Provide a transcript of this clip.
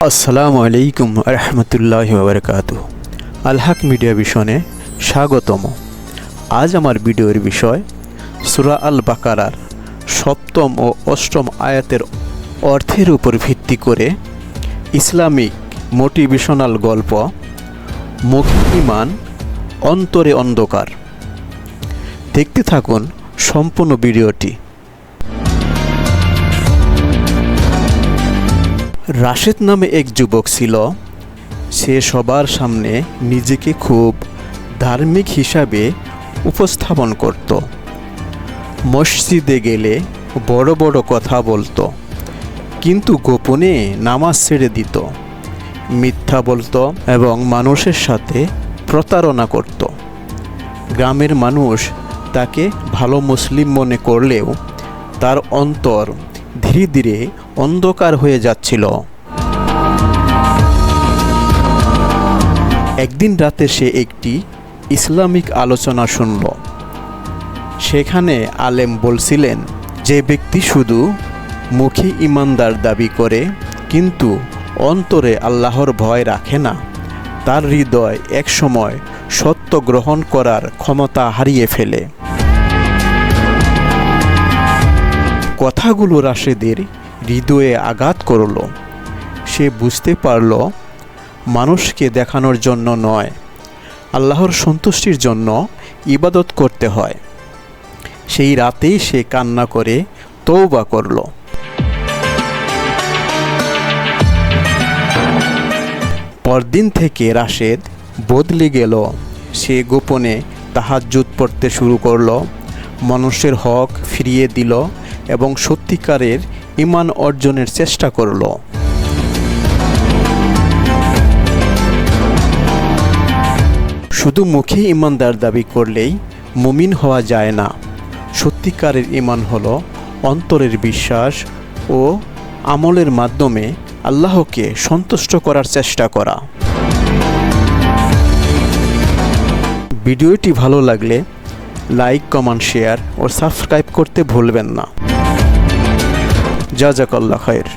আসসালামু আলাইকুম রহমতুল্লাহি ওয়া বারাকাতুহু। আল হক মিডিয়া ভিশনে স্বাগতম। আজ আমার ভিডিওর বিষয় সূরা আল বাকারার ৭ম ও ৮ম আয়াতের অর্থের উপর ভিত্তি করে ইসলামিক মোটিভেশনাল গল্প মুখে ঈমান অন্তরে অন্ধকার। দেখতে থাকুন সম্পূর্ণ ভিডিওটি। রাশেদ নামে এক যুবক ছিল। সে সবার সামনে নিজেকে খুব ধার্মিক হিসাবে উপস্থাপন করত। মসজিদে গেলে বড় বড় কথা বলতো, কিন্তু গোপনে নামাজ ছেড়ে দিত, মিথ্যা বলতো এবং মানুষের সাথে প্রতারণা করত। গ্রামের মানুষ তাকে ভালো মুসলিম মনে করলেও তার অন্তর ধীরে ধীরে অন্ধকার হয়ে যাচ্ছিল। একদিন রাতে সে একটি ইসলামিক আলোচনা শুনল। সেখানে আলেম বলছিলেন, যে ব্যক্তি শুধু মুখে ঈমানদার দাবি করে কিন্তু অন্তরে আল্লাহর ভয় রাখে না, তার হৃদয় একসময় সত্য গ্রহণ করার ক্ষমতা হারিয়ে ফেলে। কথাগুলো রাশেদের হৃদয়ে আঘাত করল। সে বুঝতে পারল, মানুষকে দেখানোর জন্য নয়, আল্লাহর সন্তুষ্টির জন্য ইবাদত করতে হয়। সেই রাতেই সে কান্না করে তওবা করল। পরদিন থেকে রাশেদ বদলে গেল। সে গোপনে তাহাজ্জুদ পড়তে শুরু করল, মানুষের হক ফিরিয়ে দিল এবং সত্যিকারের ঈমান অর্জনের চেষ্টা করল। শুধু মুখে ঈমানদার দাবি করলেই মুমিন হওয়া যায় না। সত্যিকারের ঈমান হলো অন্তরের বিশ্বাস ও আমলের মাধ্যমে আল্লাহকে সন্তুষ্ট করার চেষ্টা করা। ভিডিওটি ভালো লাগলে লাইক, কমেন্ট, শেয়ার ও সাবস্ক্রাইব করতে ভুলবেন না। জাযাকাল্লাহ খায়র।